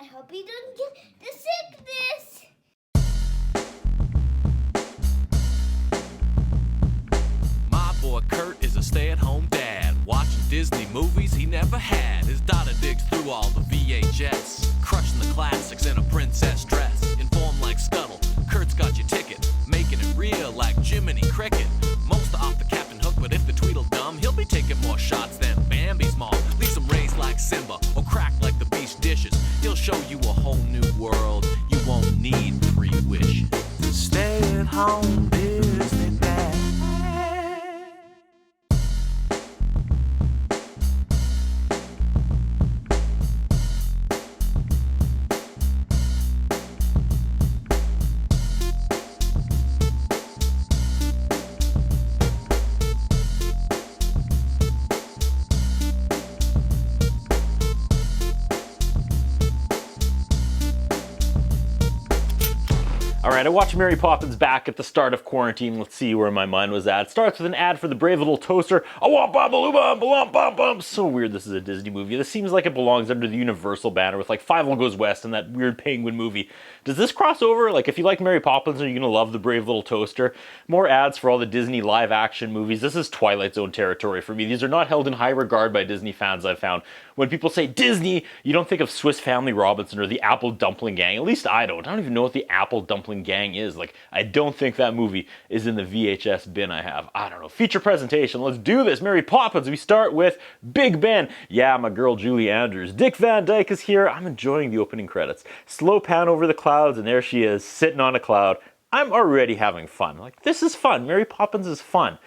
I hope you don't get the sickness. My boy Kurt is a stay-at-home dad, watching Disney movies he never had. His daughter digs through all the VHS, crushing the classics in a princess dress. Informed like Scuttle, Kurt's got your ticket, making it real like Jiminy Cricket. Most off the Captain Hook, but if the Tweedledum, he'll be taking more shots than Bambi's mom. Leaves him raised like Simba, or cracked like the beast dishes. He'll show you a whole new world, you won't need 3 wishes. Stay-at-home Disney dad. Alright, I watched Mary Poppins back at the start of quarantine. Let's see where my mind was at. It starts with an ad for the Brave Little Toaster. So weird this is a Disney movie. This seems like it belongs under the Universal banner with like Five Will Goes West and that weird penguin movie. Does this cross over? Like, if you like Mary Poppins, are you going to love the Brave Little Toaster? More ads for all the Disney live action movies. This is Twilight Zone territory for me. These are not held in high regard by Disney fans, I've found. When people say Disney, you don't think of Swiss Family Robinson or the Apple Dumpling Gang. At least I don't. I don't even know what the Apple Dumpling Gang is. Like, I don't think that movie is in the VHS bin I have. I don't know. Feature presentation. Let's do this. Mary Poppins. We start with Big Ben. Yeah, my girl Julie Andrews. Dick Van Dyke is here. I'm enjoying the opening credits. Slow pan over the clouds, and there she is, sitting on a cloud. I'm already having fun. Like, this is fun. Mary Poppins is fun.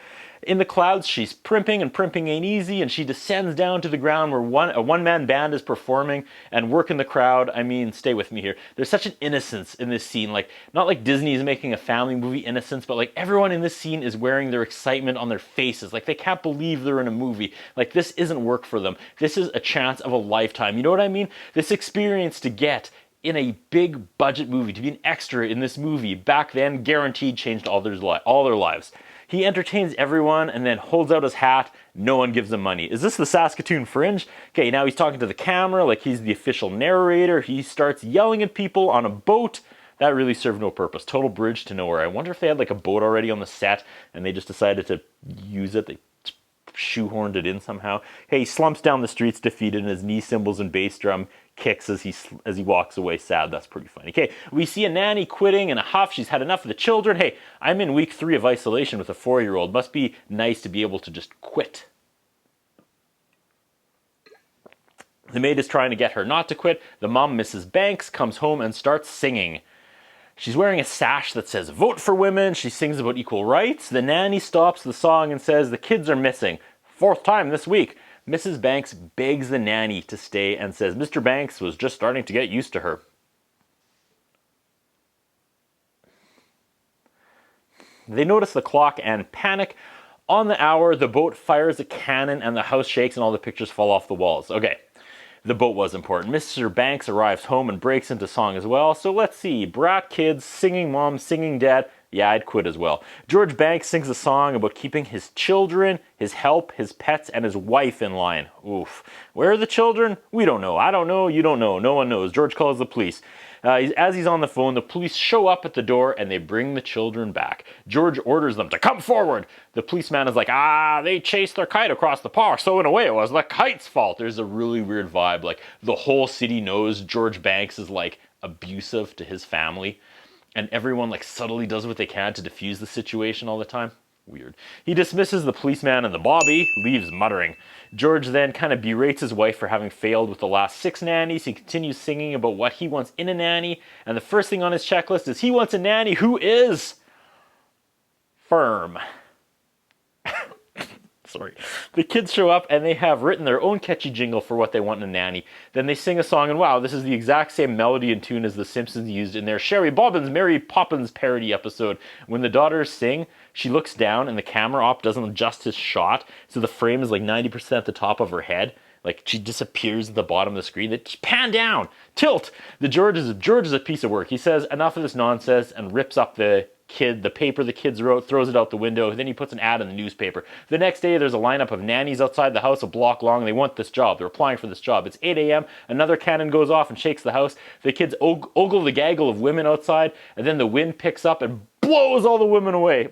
In the clouds, she's primping, and primping ain't easy, and she descends down to the ground where a one-man band is performing and working the crowd. I mean, stay with me here. There's such an innocence in this scene. Like, not like Disney is making a family movie innocence, but like everyone in this scene is wearing their excitement on their faces. Like, they can't believe they're in a movie. Like, this isn't work for them. This is a chance of a lifetime. You know what I mean? This experience to get in a big budget movie, to be an extra in this movie, back then, guaranteed changed all their lives. He entertains everyone and then holds out his hat. No one gives him money. Is this the Saskatoon Fringe? Okay, now he's talking to the camera like he's the official narrator. He starts yelling at people on a boat. That really served no purpose. Total bridge to nowhere. I wonder if they had like a boat already on the set and they just decided to use it. They shoehorned it in somehow. Hey, he slumps down the streets defeated and his knee cymbals and bass drum kicks as he walks away sad. That's pretty funny. Okay, we see a nanny quitting in a huff. She's had enough of the children. Hey, I'm in week 3 of isolation with a 4-year-old. Must be nice to be able to just quit. The maid is trying to get her not to quit. The mom, Mrs. Banks, comes home and starts singing. She's wearing a sash that says, "Vote for women." She sings about equal rights. The nanny stops the song and says, "The kids are missing. 4th time this week." Mrs. Banks begs the nanny to stay and says Mr. Banks was just starting to get used to her. They notice the clock and panic. On the hour, the boat fires a cannon and the house shakes and all the pictures fall off the walls. Okay, the boat was important. Mr. Banks arrives home and breaks into song as well. So let's see. Brat kids, singing mom, singing dad. Yeah, I'd quit as well. George Banks sings a song about keeping his children, his help, his pets, and his wife in line. Oof. Where are the children? We don't know. I don't know. You don't know. No one knows. George calls the police. As he's on the phone, the police show up at the door and they bring the children back. George orders them to come forward. The policeman is like, they chased their kite across the park, so in a way it was the kite's fault. There's a really weird vibe. Like, the whole city knows George Banks is like abusive to his family. And everyone like subtly does what they can to defuse the situation all the time. Weird. He dismisses the policeman and the Bobby, leaves muttering. George then kind of berates his wife for having failed with the last 6 nannies. He continues singing about what he wants in a nanny. And the first thing on his checklist is he wants a nanny who is firm. Sorry. The kids show up and they have written their own catchy jingle for what they want in a nanny. Then they sing a song and wow, this is the exact same melody and tune as the Simpsons used in their Bobbins, Mary Poppins parody episode. When the daughters sing, she looks down and the camera op doesn't adjust his shot, so the frame is like 90% at the top of her head. Like, she disappears at the bottom of the screen. They pan down, tilt. George is a piece of work. He says enough of this nonsense and rips up the the paper the kids wrote, throws it out the window. Then he puts an ad in the newspaper. The next day, there's a lineup of nannies outside the house a block long, and they want this job. They're applying for this job. It's 8 a.m. Another cannon goes off and shakes the house. The kids ogle the gaggle of women outside, and then the wind picks up and blows all the women away.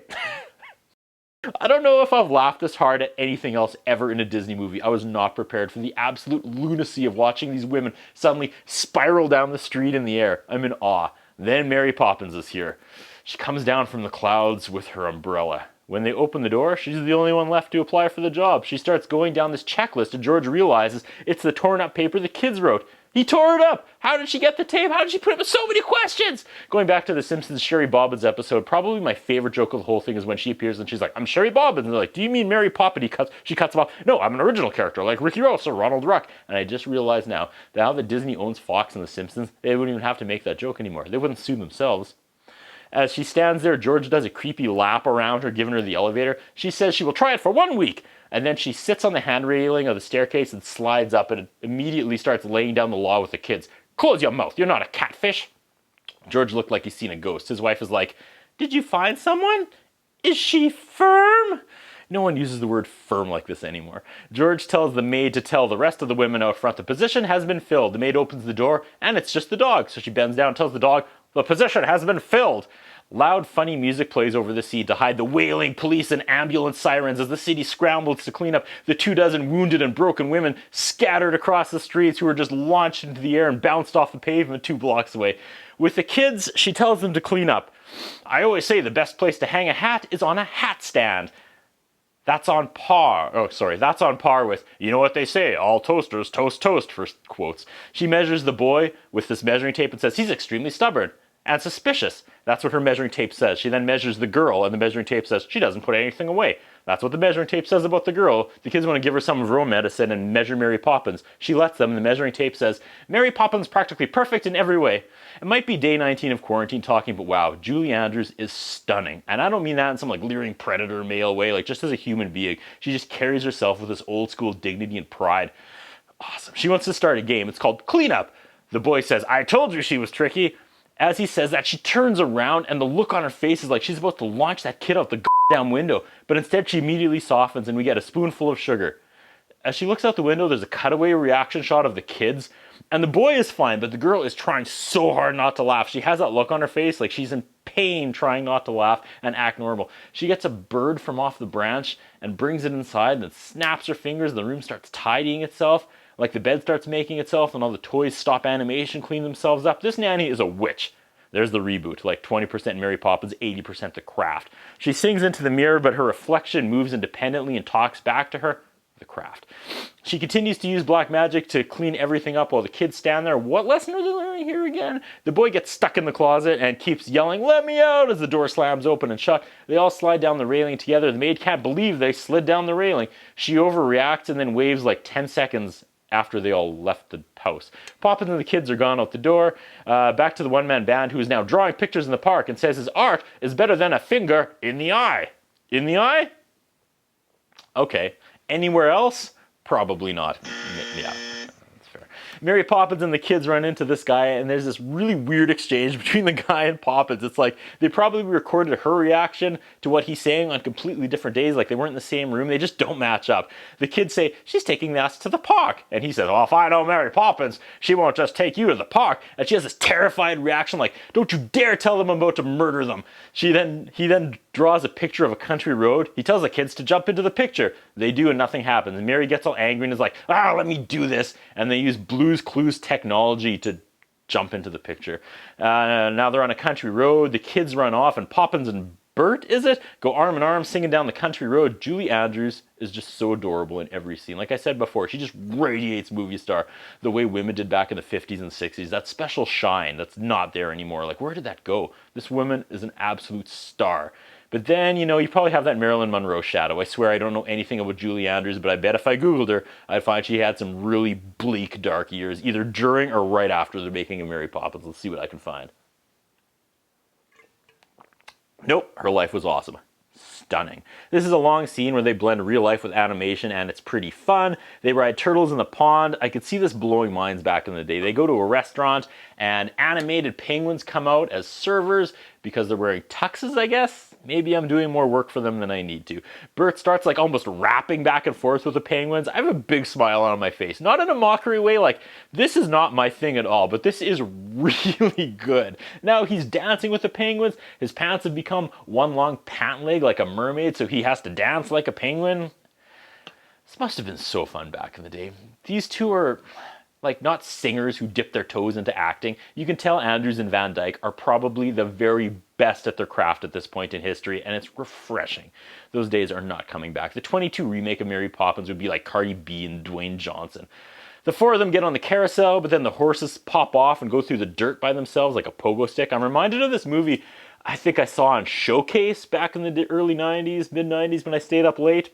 I don't know if I've laughed this hard at anything else ever in a Disney movie. I was not prepared for the absolute lunacy of watching these women suddenly spiral down the street in the air. I'm in awe. Then Mary Poppins is here. She comes down from the clouds with her umbrella. When they open the door, she's the only one left to apply for the job. She starts going down this checklist, and George realizes it's the torn up paper the kids wrote. He tore it up! How did she get the tape? How did she put it with so many questions? Going back to the Simpsons Sherry Bobbins episode, probably my favorite joke of the whole thing is when she appears and she's like, I'm Sherry Bobbins. And they're like, do you mean Mary Poppins? She cuts him off. No, I'm an original character like Ricky Rose or Ronald Ruck. And I just realized now that Disney owns Fox and the Simpsons, they wouldn't even have to make that joke anymore. They wouldn't sue themselves. As she stands there, George does a creepy lap around her, giving her the elevator. She says she will try it for 1 week. And then she sits on the hand railing of the staircase and slides up and immediately starts laying down the law with the kids. Close your mouth, you're not a catfish. George looked like he's seen a ghost. His wife is like, did you find someone? Is she firm? No one uses the word firm like this anymore. George tells the maid to tell the rest of the women out front the position has been filled. The maid opens the door and it's just the dog. So she bends down and tells the dog, the position has been filled. Loud, funny music plays over the scene to hide the wailing police and ambulance sirens as the city scrambles to clean up the 24 wounded and broken women scattered across the streets who were just launched into the air and bounced off the pavement 2 blocks away. With the kids, she tells them to clean up. I always say the best place to hang a hat is on a hat stand. That's on par with, you know what they say, all toasters toast toast, for quotes. She measures the boy with this measuring tape and says, he's extremely stubborn and suspicious. That's what her measuring tape says. She then measures the girl, and the measuring tape says she doesn't put anything away. That's what the measuring tape says about the girl. The kids want to give her some of her own medicine and measure Mary Poppins. She lets them, and the measuring tape says, Mary Poppins practically perfect in every way. It might be day 19 of quarantine talking, but wow, Julie Andrews is stunning. And I don't mean that in some like leering predator male way, like just as a human being. She just carries herself with this old school dignity and pride. Awesome. She wants to start a game. It's called Cleanup. The boy says, I told you she was tricky. As he says that, she turns around and the look on her face is like she's about to launch that kid out the goddamn window. But instead she immediately softens and we get a spoonful of sugar. As she looks out the window, there's a cutaway reaction shot of the kids. And the boy is fine, but the girl is trying so hard not to laugh. She has that look on her face like she's in pain trying not to laugh and act normal. She gets a bird from off the branch and brings it inside and then snaps her fingers and the room starts tidying itself. Like the bed starts making itself and all the toys stop animation, clean themselves up. This nanny is a witch. There's the reboot, like 20% Mary Poppins, 80% The Craft. She sings into the mirror, but her reflection moves independently and talks back to her. The Craft. She continues to use black magic to clean everything up while the kids stand there. What lesson are they learning here again? The boy gets stuck in the closet and keeps yelling, let me out, as the door slams open and shut. They all slide down the railing together. The maid can't believe they slid down the railing. She overreacts and then waves like 10 seconds after they all left the house. Poppins and the kids are gone out the door. Back to the one-man band who is now drawing pictures in the park and says his art is better than a finger in the eye. In the eye? Okay. Anywhere else? Probably not. Yeah, that's fair. Mary Poppins and the kids run into this guy and there's this really weird exchange between the guy and Poppins. It's like they probably recorded her reaction to what he's saying on completely different days, like they weren't in the same room. They just don't match up. The kids say, she's taking us to the park. And he says, well, if I know Mary Poppins, she won't just take you to the park. And she has this terrified reaction like, don't you dare tell them I'm about to murder them. He then draws a picture of a country road. He tells the kids to jump into the picture. They do and nothing happens. And Mary gets all angry and is like, let me do this. And they use Blue's Clues technology to jump into the picture. Now they're on a country road. The kids run off and Poppins and Bert, go arm in arm singing down the country road. Julie Andrews is just so adorable in every scene. Like I said before, she just radiates movie star the way women did back in the 50s and 60s. That special shine that's not there anymore. Like, where did that go? This woman is an absolute star. But then, you probably have that Marilyn Monroe shadow. I swear I don't know anything about Julie Andrews, but I bet if I Googled her, I'd find she had some really bleak, dark years, either during or right after the making of Mary Poppins. Let's see what I can find. Nope, her life was awesome. stunning. This is a long scene where they blend real life with animation, and it's pretty fun. They ride turtles in the pond. I could see this blowing minds back in the day. They go to a restaurant, and animated penguins come out as servers because they're wearing tuxes, I guess. Maybe I'm doing more work for them than I need to. Bert starts like almost rapping back and forth with the penguins. I have a big smile on my face. Not in a mockery way, like this is not my thing at all, but this is really good. Now he's dancing with the penguins. His pants have become one long pant leg like a mermaid, so he has to dance like a penguin. This must have been so fun back in the day. These two are like not singers who dip their toes into acting. You can tell Andrews and Van Dyke are probably the very best at their craft at this point in history, and it's refreshing. Those days are not coming back. The 22 remake of Mary Poppins would be like Cardi B and Dwayne Johnson. The four of them get on the carousel, but then the horses pop off and go through the dirt by themselves like a pogo stick. I'm reminded of this movie I think I saw on Showcase back in the early 90s, mid-90s when I stayed up late.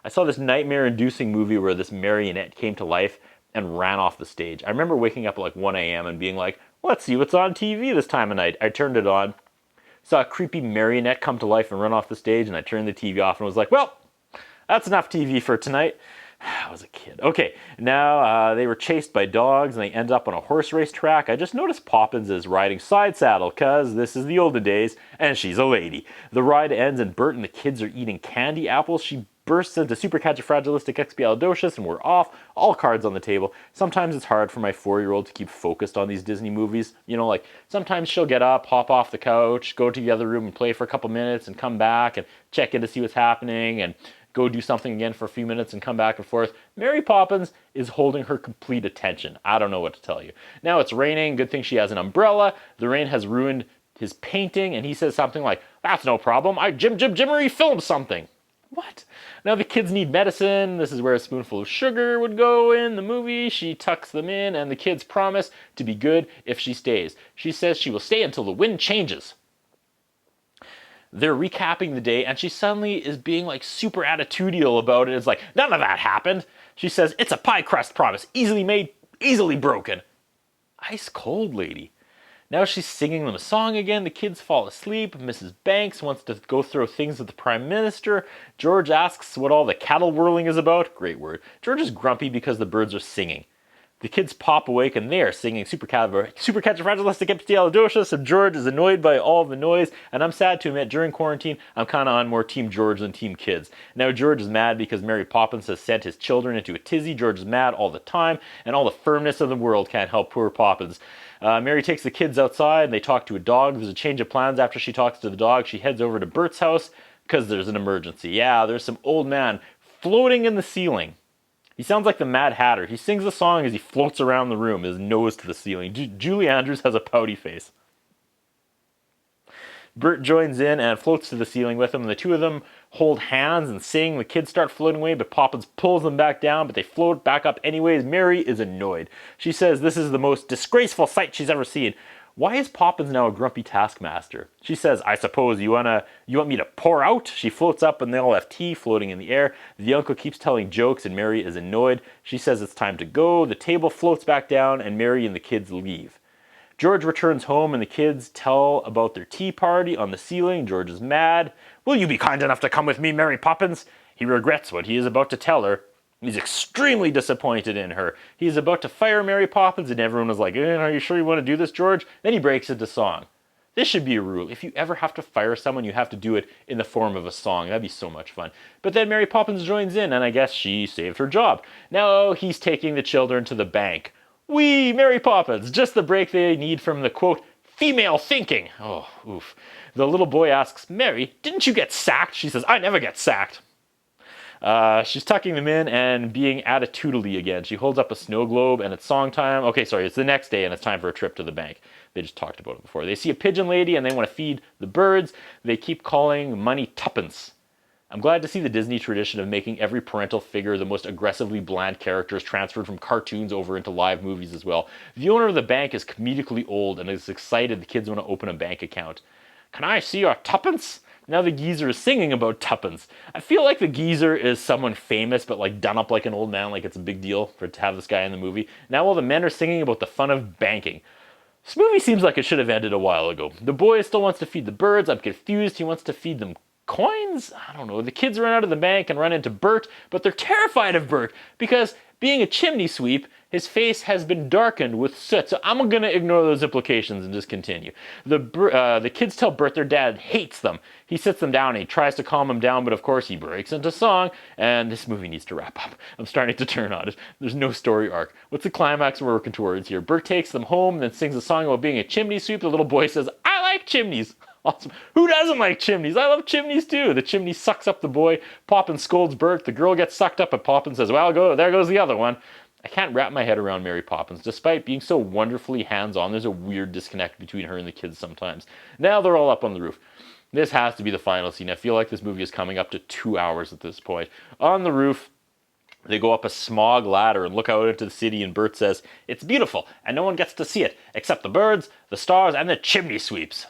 I saw this nightmare-inducing movie where this marionette came to life and ran off the stage. I remember waking up at like 1 a.m. and being like, let's see what's on TV this time of night. I turned it on, saw a creepy marionette come to life and run off the stage, and I turned the TV off and was like, well, that's enough TV for tonight. I was a kid. Okay, now they were chased by dogs and they end up on a horse race track. I just noticed Poppins is riding side saddle because this is the olden days and she's a lady. The ride ends and Bert and the kids are eating candy apples. She bursts into supercalifragilisticexpialidocious and we're off. All cards on the table. Sometimes it's hard for my 4-year-old to keep focused on these Disney movies. You know, like sometimes she'll get up, hop off the couch, go to the other room and play for a couple minutes and come back and check in to see what's happening and go do something again for a few minutes and come back and forth. Mary Poppins is holding her complete attention. I don't know what to tell you. Now it's raining. Good thing she has an umbrella. The rain has ruined his painting and he says something like, that's no problem. Jimmery filmed something. What? Now the kids need medicine. This is where a spoonful of sugar would go in the movie. She tucks them in and the kids promise to be good if she stays. She says she will stay until the wind changes. They're recapping the day and she suddenly is being like super attitudinal about it. It's like, none of that happened. She says, it's a pie crust promise. Easily made, easily broken. Ice cold lady. Now she's singing them a song again. The kids fall asleep. Mrs. Banks wants to go throw things with the Prime Minister. George asks what all the cattle whirling is about. Great word. George is grumpy because the birds are singing. The kids pop awake and they are singing supercalifragilisticexpialidocious, and George is annoyed by all the noise. And I'm sad to admit, during quarantine, I'm kind of on more Team George than Team Kids. Now George is mad because Mary Poppins has sent his children into a tizzy. George is mad all the time, and all the firmness of the world can't help poor Poppins. Mary takes the kids outside and they talk to a dog. There's a change of plans after she talks to the dog. She heads over to Bert's house because there's an emergency. Yeah, there's some old man floating in the ceiling. He sounds like the Mad Hatter. He sings a song as he floats around the room, his nose to the ceiling. Julie Andrews has a pouty face. Bert joins in and floats to the ceiling with him. The two of them hold hands and sing. The kids start floating away, but Poppins pulls them back down, but they float back up anyways. Mary is annoyed. She says this is the most disgraceful sight she's ever seen. Why is Poppins now a grumpy taskmaster? She says, I suppose you want me to pour out? She floats up and they all have tea floating in the air. The uncle keeps telling jokes and Mary is annoyed. She says it's time to go. The table floats back down and Mary and the kids leave. George returns home and the kids tell about their tea party on the ceiling. George is mad. Will you be kind enough to come with me, Mary Poppins? He regrets what he is about to tell her. He's extremely disappointed in her. He's about to fire Mary Poppins and everyone is like, are you sure you want to do this, George? Then he breaks into song. This should be a rule. If you ever have to fire someone, you have to do it in the form of a song. That'd be so much fun. But then Mary Poppins joins in and I guess she saved her job. Now he's taking the children to the bank. Wee, Mary Poppins, just the break they need from the, quote, female thinking. Oh, oof. The little boy asks, Mary, didn't you get sacked? She says, I never get sacked. She's tucking them in and being attitudinally again. She holds up a snow globe and it's song time. Okay, sorry, it's the next day and it's time for a trip to the bank. They just talked about it before. They see a pigeon lady and they want to feed the birds. They keep calling money tuppence. I'm glad to see the Disney tradition of making every parental figure the most aggressively bland characters transferred from cartoons over into live movies as well. The owner of the bank is comedically old and is excited the kids want to open a bank account. Can I see your tuppence? Now the geezer is singing about tuppence. I feel like the geezer is someone famous, but like done up like an old man, like it's a big deal to have this guy in the movie. Now all the men are singing about the fun of banking. This movie seems like it should have ended a while ago. The boy still wants to feed the birds. I'm confused. He wants to feed them coins? I don't know. The kids run out of the bank and run into Bert, but they're terrified of Bert because being a chimney sweep, his face has been darkened with soot. So I'm going to ignore those implications and just continue. The kids tell Bert their dad hates them. He sits them down and he tries to calm them down, but of course he breaks into song, and this movie needs to wrap up. I'm starting to turn on it. There's no story arc. What's the climax we're working towards here? Bert takes them home and then sings a song about being a chimney sweep. The little boy says, I like chimneys. Awesome. Who doesn't like chimneys? I love chimneys too. The chimney sucks up the boy. Poppins scolds Bert. The girl gets sucked up, and Poppins says, well, there goes the other one. I can't wrap my head around Mary Poppins. Despite being so wonderfully hands-on, there's a weird disconnect between her and the kids sometimes. Now they're all up on the roof. This has to be the final scene. I feel like this movie is coming up to 2 hours at this point. On the roof, they go up a smog ladder and look out into the city, and Bert says, it's beautiful, and no one gets to see it, except the birds, the stars, and the chimney sweeps.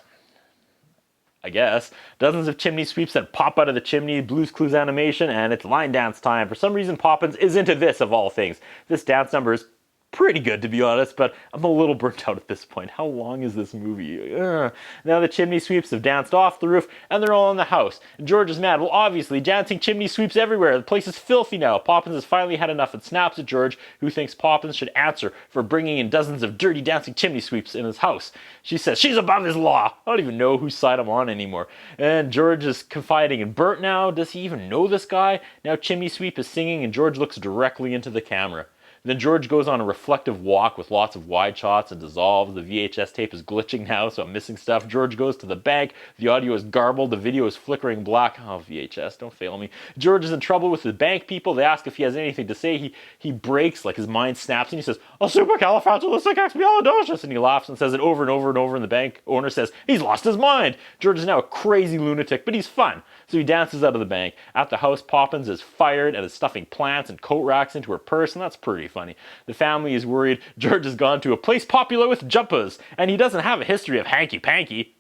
I guess. Dozens of chimney sweeps that pop out of the chimney, Blue's Clues animation, and it's line dance time. For some reason, Poppins is into this, of all things. This dance number is pretty good, to be honest, but I'm a little burnt out at this point. How long is this movie? Ugh. Now the chimney sweeps have danced off the roof, and they're all in the house. And George is mad. Well, obviously, dancing chimney sweeps everywhere. The place is filthy now. Poppins has finally had enough and snaps at George, who thinks Poppins should answer for bringing in dozens of dirty dancing chimney sweeps in his house. She says she's above his law. I don't even know whose side I'm on anymore. And George is confiding in Bert now. Does he even know this guy? Now chimney sweep is singing, and George looks directly into the camera. Then George goes on a reflective walk with lots of wide shots and dissolves. The VHS tape is glitching now, so I'm missing stuff. George goes to the bank. The audio is garbled. The video is flickering black. Oh, VHS, don't fail me. George is in trouble with the bank people. They ask if he has anything to say. He breaks, like his mind snaps, and he says, "A supercalifragilisticexpialidocious," and he laughs and says it over and over and over, and the bank owner says, he's lost his mind. George is now a crazy lunatic, but he's fun. So he dances out of the bank. At the house, Poppins is fired and is stuffing plants and coat racks into her purse, and that's pretty funny. The family is worried. George has gone to a place popular with jumpers, and he doesn't have a history of hanky-panky.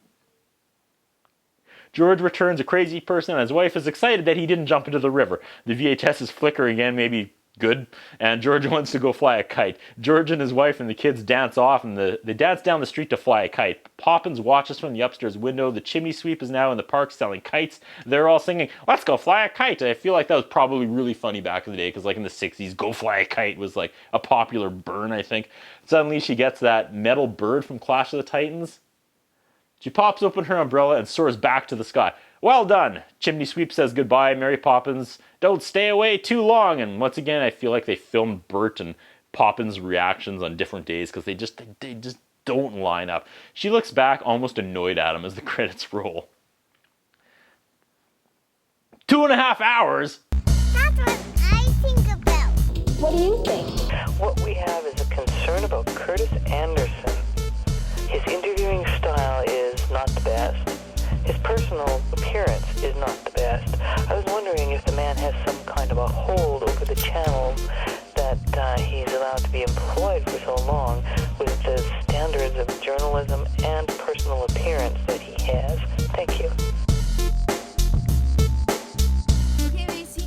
George returns a crazy person, and his wife is excited that he didn't jump into the river. The VHS is flickering again, maybe good, and George wants to go fly a kite. George and his wife and the kids dance off, and they dance down the street to fly a kite. Poppins watches from the upstairs window. The chimney sweep is now in the park selling kites. They're all singing, let's go fly a kite. I feel like that was probably really funny back in the day, because like in the 60s, go fly a kite was like a popular burn, I think. Suddenly she gets that metal bird from Clash of the Titans. She pops open her umbrella and soars back to the sky. Well done! Chimney sweep says goodbye. Mary Poppins, don't stay away too long. And once again, I feel like they filmed Bert and Poppins' reactions on different days because they just don't line up. She looks back almost annoyed at him as the credits roll. 2.5 hours? That's what I think about. What do you think? What we have is a concern about Curtis Anderson. His interviewing style is not the best. His personal appearance is not the best. I was wondering if the man has some kind of a hold over the channel that he's allowed to be employed for so long with the standards of journalism and personal appearance that he has. Thank you. Okay, Macy.